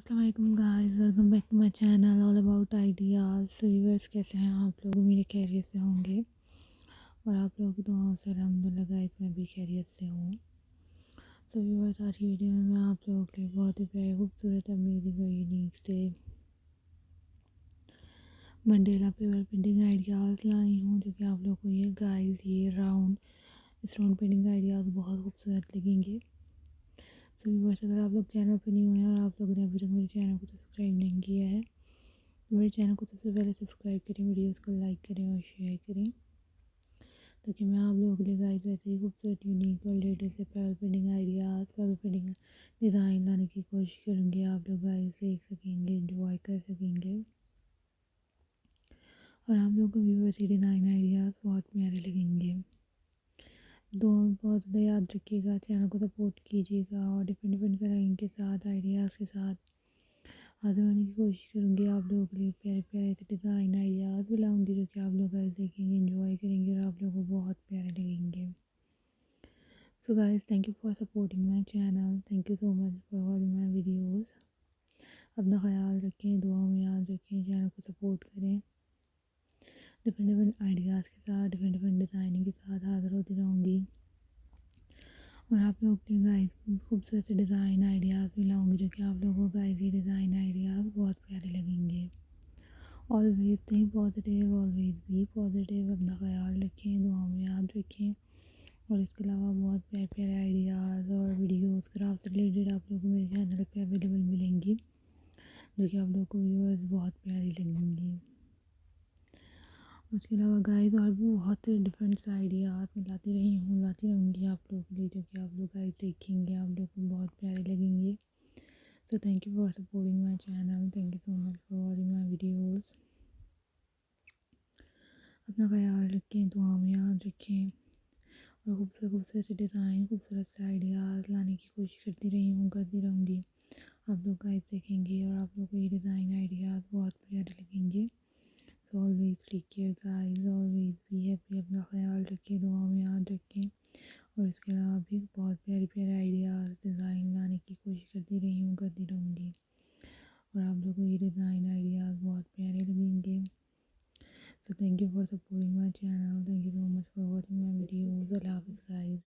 Assalamu-Alaikum guys, welcome back to my channel all about ideas. So viewers, कैसे हैं आप लोग? उम्मीद है खैरियत से होंगे और आप लोगों की दुआओं से अल्हम्दुलिल्लाह गाइस मैं भी खैरियत से हूँ। तो व्यूअर्स, आज की वीडियो में मैं आप लोगों के लिए बहुत ही प्यारे खूबसूरत अमेजिंग और यूनिक से मंडेला पेपर पेंटिंग आइडियाज़ लाई हूँ, जो कि आप लोगों को ये राउंड स्टोन पेंटिंग आइडियाज़ बहुत खूबसूरत लगेंगे। सो व्यूअर्स, अगर आप लोग चैनल पर नहीं हुए हैं और आप लोगों ने अभी तक मेरे चैनल को सब्सक्राइब नहीं किया है तो मेरे चैनल को सबसे पहले सब्सक्राइब करें, वीडियोस को लाइक करें और शेयर करें, ताकि मैं आप लोगों के लिए गाइस वैसे ही खूबसूरत यूनिक और लेटेस्ट से paper painting ideas paper painting design लाने की कोशिश करूँगी। आप लोग गाइस देख सकेंगे, इंजॉय कर सकेंगे और आप लोगों को भी वैसे डिज़ाइन आइडियाज़ बहुत प्यारे लगेंगे। दो बहुत ज़्यादा याद रखिएगा, चैनल को सपोर्ट कीजिएगा और डिफरेंट डिफरेंट कलरिंग के साथ आइडियाज़ के साथ हाज़िर होने की कोशिश करूँगी। आप लोगों के लिए प्यारे प्यारे से डिज़ाइन आइडियाज़ भी लाऊँगी, जो कि आप लोग गाइस देखेंगे, एंजॉय करेंगे और आप लोगों को बहुत प्यारे लगेंगे। So guys, thank you for supporting my channel, thank you so much for watching my videos. अपना ख्याल रखें, दुआ में याद रखें, चैनल को सपोर्ट करें। डिफरेंट डिफरेंट आइडियाज़ के साथ डिफरेंट डिफरेंट डिज़ाइनिंग के साथ हाज़िर होती रहूँगी और आप लोग के गाइस खूबसूरत से डिज़ाइन आइडियाज़ भी लाऊँगी, जो कि आप लोगों को गाइस ये डिज़ाइन आइडियाज़ बहुत प्यारे लगेंगे। Always think positive, always be positive. अपना ख्याल रखें, दुआ में याद रखें और इसके अलावा बहुत प्यारे प्यारे आइडियाज़ और वीडियोस क्राफ्ट से रिलेटेड आप लोगों को मेरे चैनल पे अवेलेबल मिलेंगी, जो कि आप लोगों को व्यूअर्स बहुत प्यारी लगेंगी। उसके अलावा गाइस और भी बहुत डिफरेंट आइडियाज़ मैं लाती रहूँगी आप लोगों के लिए, जो कि आप लोग गाइस देखेंगे, आप लोगों को बहुत प्यारे लगेंगे। So thank you for supporting my channel, thank you so much for watching my videos. अपना ख्याल रखें, दुआ में याद रखें और खूबसूरत खूबसूरत से डिज़ाइन खूबसूरत से आइडियाज़ लाने की कोशिश करती रहूँगी। आप लोग गाइस देखेंगे और आप लोगों को ये डिज़ाइन आइडियाज़ बहुत प्यारे लगेंगे। So always take care guys, always be happy. अपना ख्याल रखें, दुआ में याद रखें और इसके अलावा भी बहुत प्यारे प्यारे आइडियाज़ डिज़ाइन लाने की कोशिश करती रहूँगी और आप लोगों को ये डिज़ाइन आइडियाज़ बहुत प्यारे लगेंगे। So thank you for supporting my channel. Thank you so much for watching my videos. Allah Hafiz guys.